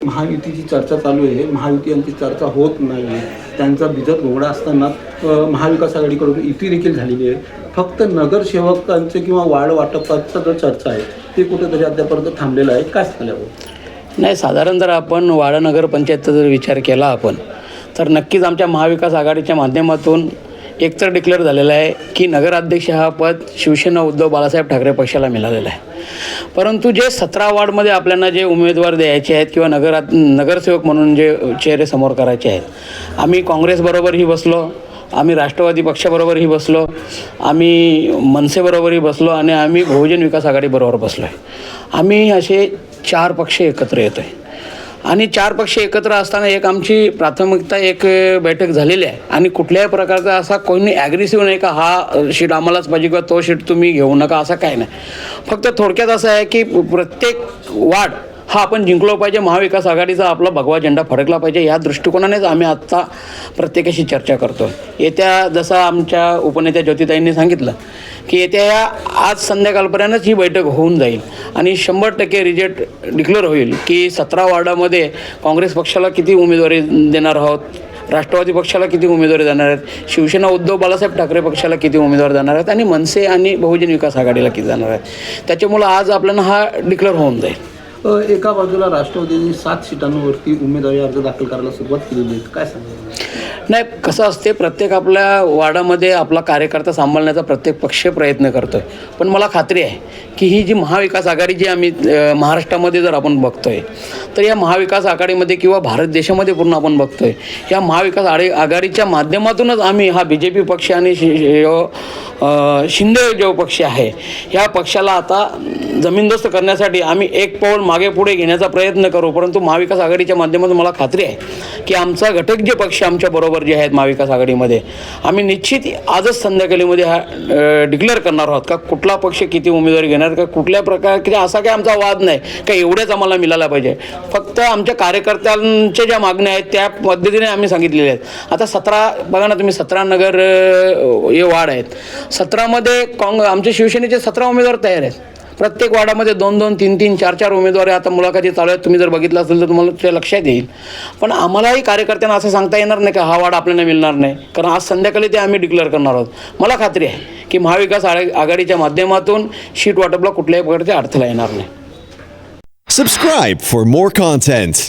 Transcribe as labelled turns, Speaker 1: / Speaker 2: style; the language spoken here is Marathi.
Speaker 1: महायुतीची चर्चा चालू आहे, महायुती यांची चर्चा होत नाही, त्यांचा भिजत घोगडा असताना महाविकास आघाडीकडून युती देखील झालेली आहे. फक्त नगरसेवकांचे किंवा वाढ वाटपाचा जो चर्चा आहे ते कुठेतरी अद्यापर्यंत थांबलेलं आहे. काय झाल्यावर
Speaker 2: नाही, साधारण जर आपण वाडा नगरपंचायतचा जर विचार केला आपण, तर नक्कीच आमच्या महाविकास आघाडीच्या माध्यमातून एक तर डिक्लेअर झालेलं आहे की नगराध्यक्ष हा पद शिवसेना उद्धव बाळासाहेब ठाकरे पक्षाला मिळालेला आहे. परंतु जे 17 वॉर्डमध्ये आपल्याला जे उमेदवार द्यायचे आहेत किंवा नगरसेवक म्हणून जे चेहरे समोर करायचे आहेत, आम्ही काँग्रेसबरोबरही बसलो, आम्ही राष्ट्रवादी पक्षाबरोबरही बसलो, आम्ही मनसेबरोबरही बसलो आणि आम्ही बहुजन विकास आघाडीबरोबर बसलो आहे. आम्ही असे 4 पक्ष एकत्र येतो आहे आणि 4 पक्ष एकत्र असताना एक आमची प्राथमिकता एक बैठक झालेली आहे आणि कुठल्याही प्रकारचा असा कोणी ॲग्रेसिव्ह नाही का हा शीट आम्हालाच पाहिजे किंवा तो शीट तुम्ही घेऊ नका असं काही नाही. फक्त थोडक्यात असं आहे की प्रत्येक वार्ड हा आपण जिंकलो पाहिजे, महाविकास आघाडीचा आपला भगवा झेंडा फडकला पाहिजे, या दृष्टिकोनानेच आम्ही आत्ता प्रत्येकाशी चर्चा करतो आहे. येत्या जसं आमच्या उपनेत्या ज्योतिताईंनी सांगितलं की येत्या आज संध्याकाळपर्यंतच ही बैठक होऊन जाईल आणि 100% रिजल्ट डिक्लेअर होईल की 17 वॉर्डामध्ये काँग्रेस पक्षाला किती उमेदवारी देणार आहोत, राष्ट्रवादी पक्षाला किती उमेदवारी देणार आहेत, शिवसेना उद्धव बाळासाहेब ठाकरे पक्षाला किती उमेदवार देणार आहेत आणि मनसे आणि बहुजन विकास आघाडीला किती जाणार आहेत. त्याच्यामुळं आज आपल्याला हा डिक्लेअर होऊन जाईल.
Speaker 1: एका बाजूला राष्ट्रवादीने 7 सीटांवरती उमेदवारी अर्ज दाखल करायला सुरुवात केलेली आहे. काय सांगाल?
Speaker 2: नाही, कसं असते, प्रत्येक आपल्या वार्डामध्ये आपला कार्यकर्ता सांभाळण्याचा प्रत्येक पक्ष प्रयत्न करतो आहे. पण मला खात्री आहे की ही जी महाविकास आघाडी जी आम्ही महाराष्ट्रामध्ये जर आपण बघतो आहे, तर या महाविकास आघाडीमध्ये किंवा भारत देशामध्ये पूर्ण आपण बघतो आहे, या महाविकास आघाडीच्या माध्यमातूनच आम्ही हा BJP पक्ष आणि शिंदे जो पक्ष आहे ह्या पक्षाला आता जमीनदोस्त करण्यासाठी आम्ही एक पाऊल मागे पुढे घेण्याचा प्रयत्न करू. परंतु महाविकास आघाडीच्या माध्यमातून मला खात्री आहे की आमचा घटक जे पक्ष आमच्याबरोबर जे आहेत महाविकास आघाडीमध्ये, आम्ही निश्चित आजच संध्याकाळीमध्ये हा डिक्लेअर करणार आहोत का कुठला पक्ष किती उमेदवारी घेणार, का कुठल्या प्रकार असा काही आमचा वाद नाही का एवढ्याच आम्हाला मिळाला पाहिजे. फक्त आमच्या कार्यकर्त्यांच्या ज्या मागण्या आहेत त्या पद्धतीने आम्ही सांगितलेल्या आहेत. आता 17 बघा ना तुम्ही, 17 नगर हे वार्ड आहेत, 17मध्ये आमच्या शिवसेनेचे 17 उमेदवार तयार आहेत. प्रत्येक वार्डामध्ये 2-2, 3-3, 4-4 उमेदवार आता मुलाखती चालू आहेत. तुम्ही जर बघितलं असेल तर तुम्हाला ते लक्षात येईल. पण आम्हालाही कार्यकर्त्यांना असं सांगता येणार नाही का हा वार्ड आपल्याला मिळणार नाही, कारण आज संध्याकाळी ते आम्ही डिक्लेअर करणार आहोत. मला खात्री आहे की महाविकास आघाडीच्या माध्यमातून शीट वाटपला कुठल्याही प्रकारचे अडथळा येणार नाही.
Speaker 3: Subscribe for more content.